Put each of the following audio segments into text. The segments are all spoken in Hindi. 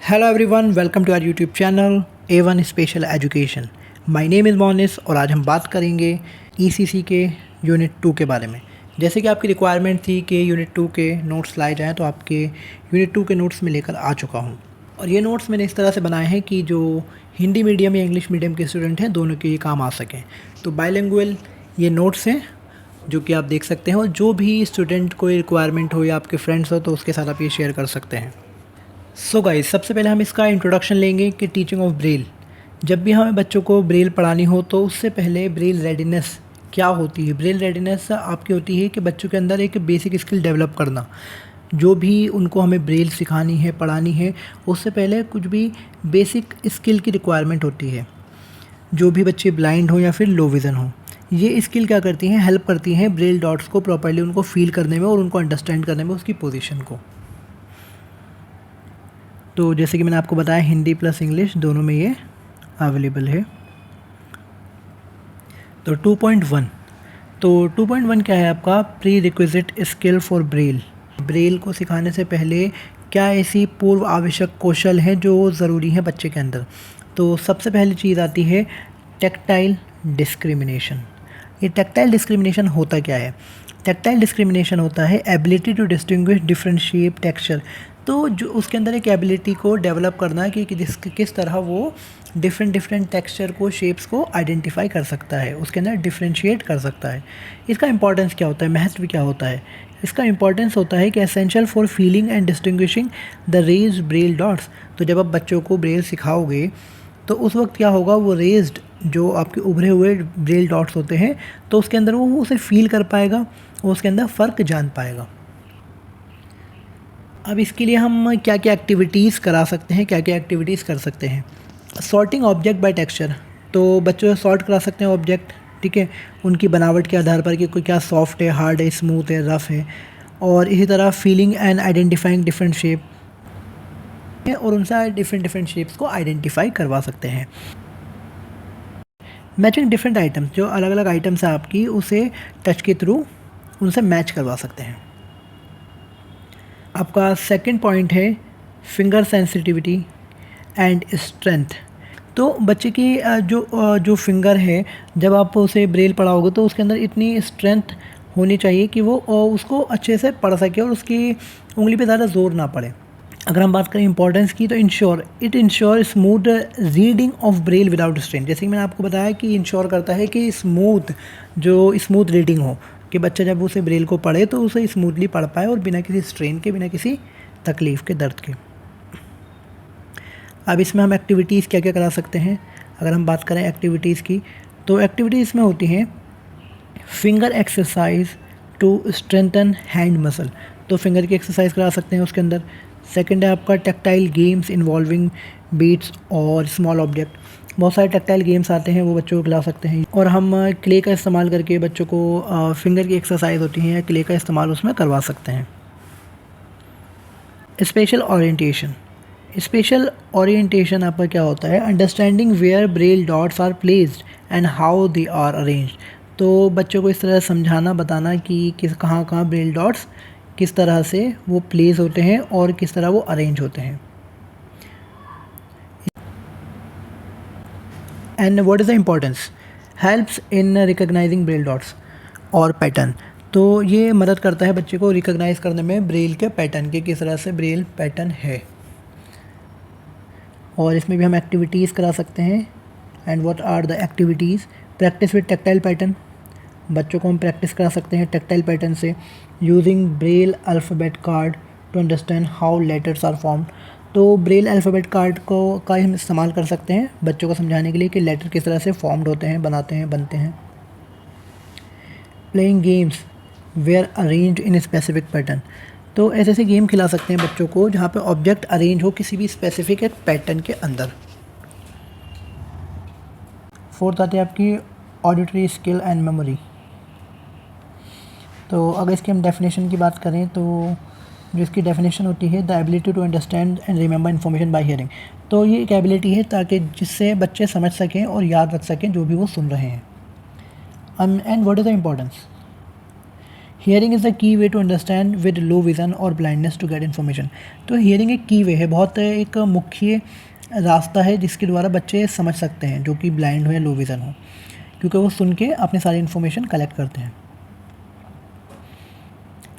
Hello everyone, welcome to our YouTube channel A1 special education. My name is Monis और आज हम बात करेंगे ECC के यूनिट 2 के बारे में। जैसे कि आपकी रिक्वायरमेंट थी कि यूनिट 2 के नोट्स लाए जाएँ, तो आपके यूनिट 2 के नोट्स में लेकर आ चुका हूँ। और ये नोट्स मैंने इस तरह से बनाए हैं कि जो हिंदी मीडियम या इंग्लिश मीडियम के स्टूडेंट हैं, दोनों के ये काम आ सकें। तो बाइलिंगुअल ये नोट्स हैं जो कि आप देख सकते हैं, और जो भी स्टूडेंट को रिक्वायरमेंट हो या आपके फ्रेंड्स हो तो उसके साथ आप ये शेयर कर सकते हैं। सो गाइस, सबसे पहले हम इसका इंट्रोडक्शन लेंगे कि टीचिंग ऑफ ब्रेल। जब भी हमें बच्चों को ब्रेल पढ़ानी हो तो उससे पहले ब्रेल रेडीनेस क्या होती है। ब्रेल रेडीनेस आपकी होती है कि बच्चों के अंदर एक बेसिक स्किल डेवलप करना। जो भी उनको हमें ब्रेल सिखानी है, पढ़ानी है, उससे पहले कुछ भी बेसिक स्किल की रिक्वायरमेंट होती है। जो भी बच्चे ब्लाइंड हो या फिर लो विज़न हो, ये स्किल क्या करती हैं, हेल्प करती हैं ब्रेल डॉट्स को प्रॉपर्ली उनको फील करने में और उनको अंडरस्टैंड करने में, उसकी पोजीशन को। तो जैसे कि मैंने आपको बताया, हिंदी प्लस इंग्लिश दोनों में ये अवेलेबल है। तो 2.1 क्या है आपका pre requisite skill for Braille. Braille को सिखाने से पहले क्या ऐसी पूर्व आवश्यक कौशल हैं जो ज़रूरी हैं बच्चे के अंदर। तो सबसे पहली चीज़ आती है टेक्टाइल डिस्क्रिमिनेशन। ये टेक्टाइल डिस्क्रिमिनेशन होता क्या है? टेक्टाइल डिस्क्रिमिनेशन होता है ability to distinguish different shape texture. तो जो उसके अंदर एक एबिलिटी को डेवलप करना है कि किस तरह वो डिफरेंट टेक्सचर को, शेप्स को आइडेंटिफाई कर सकता है, उसके अंदर डिफरेंशिएट कर सकता है। इसका इंपॉर्टेंस क्या होता है, महत्व क्या होता है? इसका इंपॉर्टेंस होता है कि essential for feeling and distinguishing the raised Braille dots. तो जब आप बच्चों को ब्रेल सिखाओगे तो उस वक्त क्या होगा, वो रेज्ड जो आपके उभरे हुए ब्रेल डॉट्स होते हैं, तो उसके अंदर वो उसे फील कर पाएगा, वो उसके अंदर फ़र्क जान पाएगा। अब इसके लिए हम क्या क्या एक्टिविटीज़ करा सकते हैं, क्या क्या एक्टिविटीज़ कर सकते हैं। Sorting object by texture. तो बच्चों से सॉर्ट करा सकते हैं ऑब्जेक्ट, ठीक है, उनकी बनावट के आधार पर कि कोई क्या सॉफ्ट है, हार्ड है, स्मूथ है, रफ़ है। और इसी तरह feeling and identifying different shape, और उनसे डिफरेंट शेप्स को आइडेंटिफाई करवा सकते हैं। मैचिंग डिफरेंट आइटम्स, जो अलग अलग आइटम्स हैं आपकी, उसे टच के थ्रू उनसे मैच करवा सकते हैं। आपका सेकंड पॉइंट है फिंगर सेंसिटिविटी एंड स्ट्रेंथ। तो बच्चे की जो फिंगर है, जब आप उसे ब्रेल पढ़ाओगे तो उसके अंदर इतनी स्ट्रेंथ होनी चाहिए कि वो उसको अच्छे से पढ़ सके और उसकी उंगली पे ज़्यादा जोर ना पड़े। अगर हम बात करें इंपॉर्टेंस की, तो ensure smooth reading of Braille without strain. जैसे कि मैंने आपको बताया कि इंश्योर करता है कि स्मूथ रीडिंग हो, कि बच्चा जब उसे ब्रेल को पढ़े तो उसे स्मूथली पढ़ पाए और बिना किसी स्ट्रेन के, बिना किसी तकलीफ़ के, दर्द के। अब इसमें हम एक्टिविटीज़ क्या क्या करा सकते हैं। अगर हम बात करें एक्टिविटीज़ की, तो एक्टिविटीज़ में होती हैं finger exercise to strengthen hand muscle. तो फिंगर की एक्सरसाइज करा सकते हैं उसके अंदर। सेकंड है आपका टेक्टाइल गेम्स इन्वॉल्विंग बीट्स और स्मॉल ऑब्जेक्ट। बहुत सारे टेक्टाइल गेम्स आते हैं, वो बच्चों को खिला सकते हैं। और हम क्ले का इस्तेमाल करके बच्चों को फिंगर की एक्सरसाइज होती है, क्ले का इस्तेमाल उसमें करवा सकते हैं। स्पेशल ओरिएंटेशन आपका क्या होता है? Understanding where braille dots are placed and how they are arranged. तो बच्चों को इस तरह समझाना, बताना कि कहाँ ब्रेल डॉट्स किस तरह से वो प्लेस होते हैं और किस तरह वो अरेंज होते हैं। And what is the importance? Helps in recognising Braille dots और पैटर्न। तो ये मदद करता है बच्चे को रिकॉग्नाइज करने में ब्रेल के पैटर्न के, किस तरह से ब्रेल पैटर्न है। और इसमें भी हम एक्टिविटीज़ करा सकते हैं। And what are the activities? Practice with tactile pattern. बच्चों को हम प्रैक्टिस करा सकते हैं टेक्टाइल पैटर्न से। Using braille alphabet card to understand how letters are formed. तो ब्रेल अल्फ़ाबेट कार्ड का हम इस्तेमाल कर सकते हैं बच्चों को समझाने के लिए कि लेटर किस तरह से फॉर्म्ड होते हैं, बनते हैं। Playing games where arranged in specific pattern. तो ऐसे गेम खिला सकते हैं बच्चों को जहाँ पे ऑब्जेक्ट अरेंज हो किसी भी स्पेसिफिक एक पैटर्न के अंदर। फोर्थ आती है आपकी ऑडिटरी स्किल एंड मेमोरी। तो अगर इसकी हम डेफिनेशन की बात करें, तो जो इसकी डेफिनेशन होती है, the ability to understand and remember information by hearing. तो ये एक एबिलिटी है ताकि जिससे बच्चे समझ सकें और याद रख सकें जो भी वो सुन रहे हैं। And what is the importance? Hearing is the key way to understand with low vision और ब्लाइंडनेस टू गेट इन्फॉर्मेशन। तो हियरिंग एक की वे है, बहुत एक मुख्य रास्ता है जिसके द्वारा बच्चे समझ सकते हैं जो कि ब्लाइंड हो या लो विज़न हो, क्योंकि वो सुन के अपनी सारी इन्फॉर्मेशन कलेक्ट करते हैं।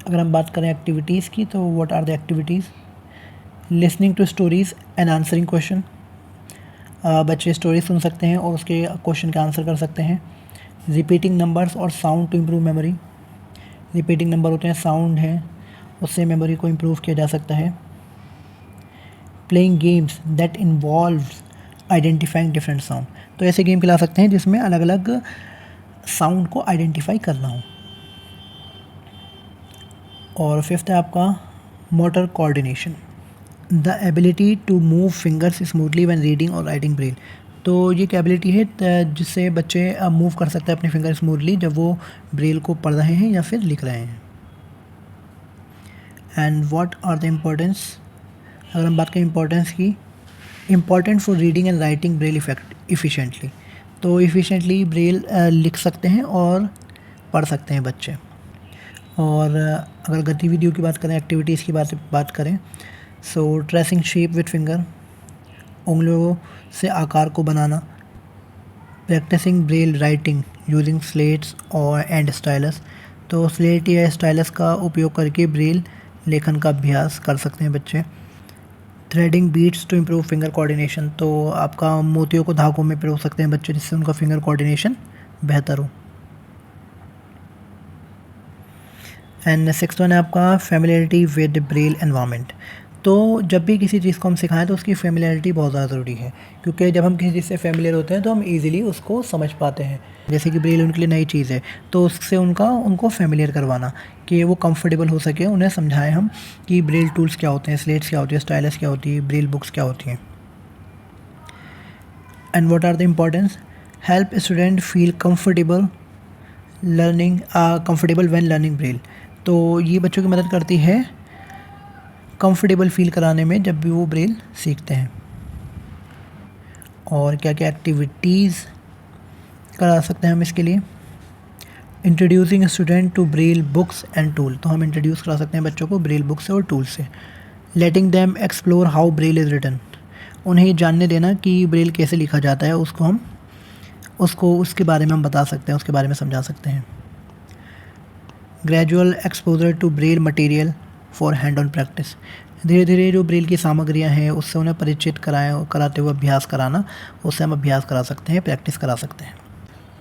अगर हम बात करें एक्टिविटीज़ की, तो what are the activities? Listening to stories and answering question. बच्चे स्टोरी सुन सकते हैं और उसके क्वेश्चन का आंसर कर सकते हैं। रिपीटिंग नंबर्स और sound to improve memory. Repeating number होते हैं, साउंड है, उससे मेमोरी को इम्प्रूव किया जा सकता है। Playing games that involves identifying different sound. तो ऐसे गेम खिला सकते हैं जिसमें अलग अलग साउंड को आइडेंटिफाई करना हो। और फिफ्थ है आपका motor coordination, the ability to move fingers smoothly when reading और राइटिंग ब्रेल। तो ये एक एबिलिटी है जिससे बच्चे मूव कर सकते हैं अपने फिंगर स्मूथली जब वो ब्रेल को पढ़ रहे हैं या फिर लिख रहे हैं। And what are the importance? अगर हम बात करें इम्पोर्टेंस की, important for reading and writing braille efficiently. तो इफ़िशेंटली ब्रेल लिख सकते हैं और पढ़ सकते हैं बच्चे। और अगर गतिविधियों की बात करें, एक्टिविटीज़ की बात करें, so tracing shape with finger, उंगलियों से आकार को बनाना। Practising braille writing using slates और एंड स्टाइलस। तो स्लेट या स्टाइलस का उपयोग करके ब्रेल लेखन का अभ्यास कर सकते हैं बच्चे। Threading beads to improve finger coordination. तो आपका मोतियों को धागों में पिरो सकते हैं बच्चे जिससे उनका फिंगर कोऑर्डिनेशन बेहतर हो। एंड सिक्स्थ वन है आपका फेमिलियरिटी विद ब्रेल एनवायरनमेंट। तो जब भी किसी चीज़ को हम सिखाएं तो उसकी फेमिलियरिटी बहुत ज़्यादा ज़रूरी है, क्योंकि जब हम किसी चीज़ से फेमिलियर होते हैं तो हम इजीली उसको समझ पाते हैं। जैसे कि ब्रेल उनके लिए नई चीज़ है तो उससे उनको फेमिलियर करवाना कि वो कंफर्टेबल हो सके, उन्हें समझाएं हम कि ब्रेल टूल्स क्या होते हैं, स्लेट्स क्या होती है, स्टाइलस क्या होती है, ब्रेल बुक्स क्या होती हैं। And what are the importance? Help student feel comfortable when learning braille. तो ये बच्चों की मदद करती है कंफर्टेबल फील कराने में जब भी वो ब्रेल सीखते हैं। और क्या क्या एक्टिविटीज़ करा सकते हैं हम इसके लिए? Introducing student to braille books and tool. तो हम इंट्रोड्यूस करा सकते हैं बच्चों को ब्रेल बुक से और टूल से। Letting them explore how braille is written. उन्हें जानने देना कि ब्रेल कैसे लिखा जाता है, उसके बारे में हम बता सकते हैं, उसके बारे में समझा सकते हैं। Gradual exposure to braille material for hand on practice. धीरे धीरे जो ब्रेल की सामग्रियां हैं उससे उन्हें परिचित कराते हुए अभ्यास कराना, उससे हम अभ्यास करा सकते हैं, प्रैक्टिस करा सकते हैं।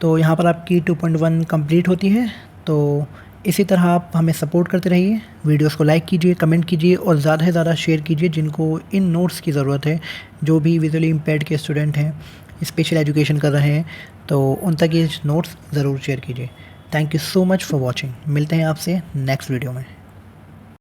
तो यहाँ पर आपकी 2.1 कंप्लीट होती है। तो इसी तरह आप हमें सपोर्ट करते रहिए, वीडियोस को लाइक कीजिए, कमेंट कीजिए और ज़्यादा से ज़्यादा शेयर कीजिए जिनको इन नोट्स की ज़रूरत है, जो भी विजुअली इम्पेयर्ड के स्टूडेंट हैं, स्पेशल एजुकेशन कर रहे हैं, तो उन तक ये नोट्स ज़रूर शेयर कीजिए। Thank you so much for watching. मिलते हैं आपसे नेक्स्ट वीडियो में।